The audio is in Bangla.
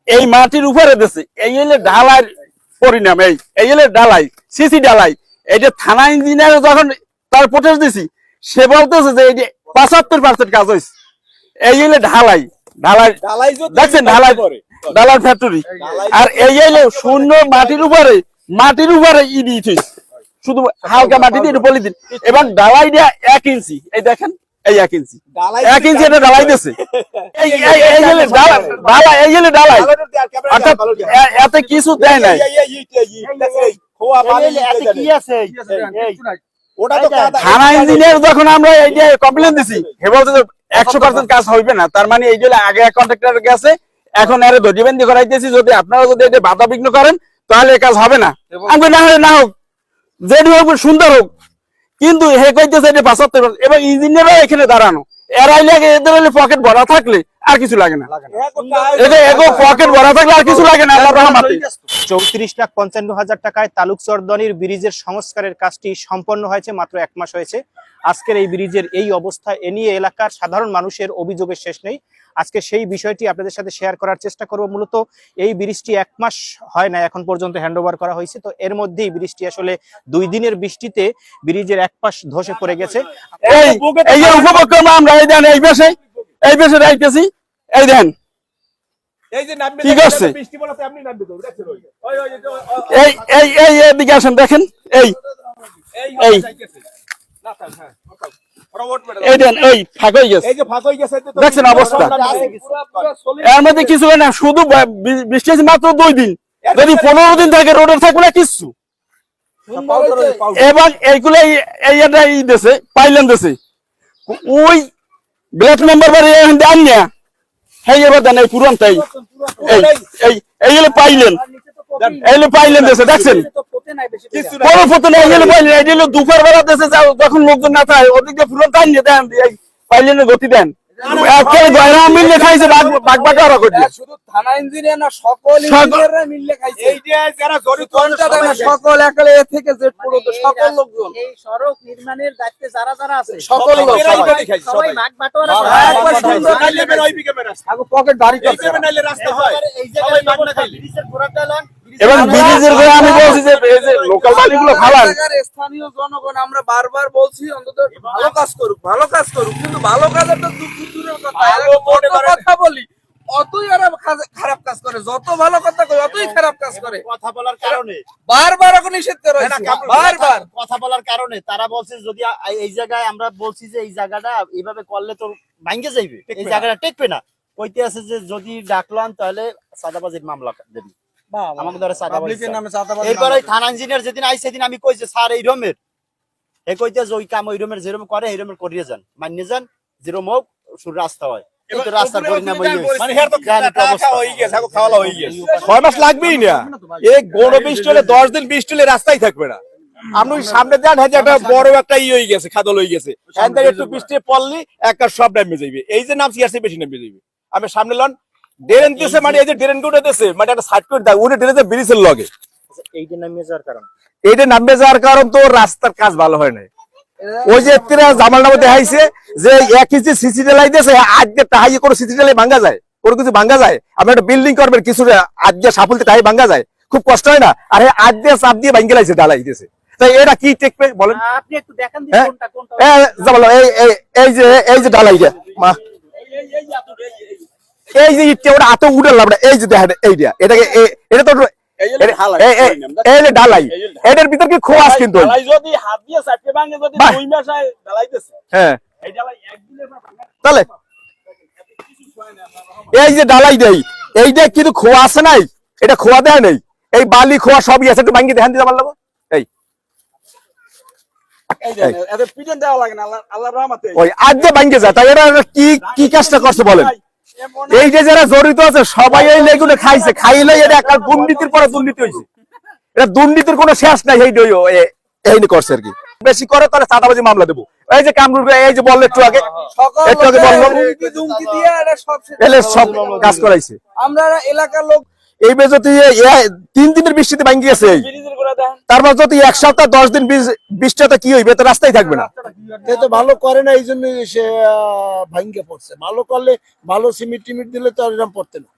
এই মাটির উপরে দিছে, এই হলে ঢালাইয়ের পরিণাম। এই হলে ঢালাই, সিসি ঢালাই। এই যে থানা ইঞ্জিনিয়ার যখন তার প্রোটেস দিছি, সে বলতেছে যে এই যে ৭৫% কাজ হয়েছে। এই হলে ঢালাই, ঢালাই দেখছেন, ঢালাই ঢালাই ফ্যাক্টরি। আর এই হলে শূন্য মাটির উপরে ইডিট হয়েছে, শুধু হালকা মাটি দিয়ে বলে দিন। এবার ঢালাই দেয়া 1 ইঞ্চি, এই দেখেন এই 1 ইঞ্চি, 1 ইঞ্চি এটা ঢালাই দিয়েছে। ঢালাই অর্থাৎ এতে কিছু দেয় নাই। থানা ইঞ্জিনিয়ার যখন আমরা এই যে কমপ্লেন দিছি, হে বলছে 100% কাজ হইবে না। তার মানে এই যে আগে কন্ট্রাক্টর গেছে, এখন আরে দড়িবন্দি করাইতেছি, যদি আপনারা যদি এটা বাধা বিঘ্ন করেন তাহলে এই কাজ হবে না। আমি না হলে না হোক, যেটি হোক সুন্দর হোক, কিন্তু হে কইতেছে এটা ৭৫%। এবং ইঞ্জিনিয়াররা এখানে দাঁড়ানো, এরাই লাগে, এদের হলে পকেট ভরা থাকলে আর কিছু লাগে না। পকেট ভরা থাকলে আর কিছু লাগে না। ৩৪,৫৫,০০০ টাকায় তালুকচরদনির ব্রিজের সংস্কারের কাজটি সম্পন্ন হয়েছে, মাত্র 1 মাস হয়েছে। আজকের এই ব্রিজের এই অবস্থা, এ নিয়ে এলাকার সাধারণ মানুষের অভিযোগের শেষ নেই। আজকে সেই বিষয়টি আপনাদের সাথে শেয়ার করার চেষ্টা করব। মূলত এই ব্রিজটি 1 মাস হয় না এখন পর্যন্ত হ্যান্ডওভার করা হয়েছে, তো এর মধ্যেই ব্রিজটি আসলে 2 দিনের বৃষ্টিতে ব্রিজের 1 পাশ ধসে পড়ে গেছে। আমরা এই বেশে রাইতেছি, এই দেন কি করছে, এদিকে আসেন দেখেন, এই দেখছেন অবস্থা। এর মধ্যে কিছু না, শুধু বৃষ্টি আছে মাত্র 2 দিন, যদি 15 দিন থাকে রোডের থাকবে না কিছু। এবং এইগুলো এই দেশে পাইলেন দেশে ওই ব্ল্যাক নাম্বার বাড়ি দেন না, হ্যাঁ এবার দেন এই পুরনটাই এইগুলো পাইলেন, এইগুলো পাইলেন দেশে দেখছেন কোনো ফটো নেই। এইগুলো পাইলেন, এই দুপুর বেলা দেশে যখন লোকজন না থাকে ওদিক দিয়ে পুরন টাইম নিয়ে দেন, পাইলেন গতি দেন। থানা ইঞ্জিনিয়ার না, সকল ইঞ্জিনিয়াররা মিলে খাইছে। এই যে যারা জড়িত সকল একালে থেকে জেড পর্যন্ত সকল লোকজন, এই সড়ক নির্মাণের দায়িত্বে যারা যারা আছে সকল সবাই ভাগ বাটোয়ারা একবার সুন্দর খাইলে বের হইবি ক্যামেরা আগো পকেট ভারী করছে, এই নাইলে রাস্তা হয় সবাই ভাগ না খাইলে ব্রিজের পুরাটা লান। এবং ব্রিজের করে আমি বলছি যে এই যে লোকাল বাড়িগুলো ফালান, স্থানীয় জনগণ আমরা বারবার বলছি অন্তত ভালো কাজ করুক, ভালো কাজ করুক, কিন্তু ভালো কাজের তো দূরের কথা বলি, অতই ওরা খারাপ কাজ করে। যত ভালো কথা কই অতই খারাপ কাজ করে। কথা বলার কারণে বারবার এখন নিষেধ করা হয়েছে, বারবার কথা বলার কারণে তারা বলছে যদি এই জায়গায় আমরা বলছি যে এই জায়গাটা এইভাবে করলে তো ভাঙে যাইবে, এই জায়গাটা টেকবে না। কইতে আছে যে যদি ডাকলাম তাহলে সাদাবাজির মামলা দেবে, আমাকে ধরে সাদাবাজির নামে চাঁদাবাজি। এরপরে থানা ইঞ্জিনিয়ার যেদিন আইছে সেদিন আমি কইছে স্যার এই রমের এ কইতে যে ওই কাম ওই রমের যেরকম করে এই রমের করিয়ে যান, মানিয়ে যান, যেরকম হোক শুরু রাস্তা হয়। কিন্তু রাস্তার পরিণাম মানে হের তো খাওয়া হয়ে গেছে, আগো খাওয়া হয়ে গেছে। 6 মাস লাগবেই না, এই গণ বৃষ্টি হলে 10 দিন বৃষ্টি হলে রাস্তাই থাকবে না। আপনি সামনে দেন হ্যাঁ একটা বড় একটা হয়ে গেছে, খাদল হয়ে গেছে, একটু বৃষ্টি পড়লি একটা সব নামে যাইবে। এই যে নামছি আর বেশি নামে যাইবে। আমি সামনে লন ড্রেন দিয়েছে, মানে এই যে ড্রেন গুলো দিয়েছে, মানে একটা সাইড করে দাও উনি ড্রেনে ব্রিজের লগে এইটা নামে যাওয়ার কারণ, এইটা নামে যাওয়ার কারণ তো রাস্তার কাজ ভালো হয় না। ওই যে জামাল নামে দেখাইছে যে 1 ইঞ্চি সিসি ঢালাই দিয়েছে, আজকে তাহাই কোনো সিসি ঢালাই ভাঙ্গা যায়, কোনো কিছু ভাঙ্গা যায়। আপনি একটা বিল্ডিং করবেন কিছু আজকে সাফল্য তাহাই ভাঙ্গা যায়, খুব কষ্ট হয় না। আর আজ দিয়ে চাপ দিয়ে ভাঙ্গে লাইছে ঢালাই দিয়েছে, তাই এটা কি টেকবে বলেন? আপনি একটু দেখেন কোনটা জামাল এই যে ঢালাই দিয়া মা এই যে ইটটা ওটা হাতে উড়ে লাভ না, এই যে দেখেন এইটা এটাকে এটা তো এই যে ঢালাই, এটার ভিতর কি খোয়াস কিন্তু যদি হাত দিয়ে চাপকে ভাঙে, যদি 2 মাস ঢালাই দিছে, হ্যাঁ এই ঢালাই একদিনে তাহলে এই যে ঢালাই দেই এইটা কিন্তু খোয়া আছে নাই, এটা খোয়া দেয় নাই, এই বালি খোয়া সবই আছে, একটু ভাঙি দেখেন দিতে পারলাম। এই এত পিজন দেওয়া লাগে না, আল্লাহর রহমতে ওই আজ যে ভাঙে যায়, তাই এটা কি কাজটা করছে বলেন? এই যে যারা জড়িত আছে সবাই এই লেগুলো খাইছে, খাইলে এটা একটা দুর্নীতির পরে দুর্নীতি হয়েছে, এটা দুর্নীতির কোনো শেষ নাই। এই করছে আর কি, বেশি করে তাহলে চাঁদাবাজি মামলা দেবো। এই যে কামরুল এই যে বললো একটু আগে বললো সব কাজ করাইছে। আমরা এলাকার লোক এই যদি 3 দিনের বৃষ্টিতে ভাঙি গেছে, তারপর যদি 1 সপ্তাহ 10 দিন বৃষ্টিতে কি হইবে, তো রাস্তায় থাকবে না। তো ভালো করে না, এই জন্য সে ভাঙ্গে পড়ছে। ভালো করলে ভালো সিমেন্ট টিমিট দিলে তো এরকম পড়তে না।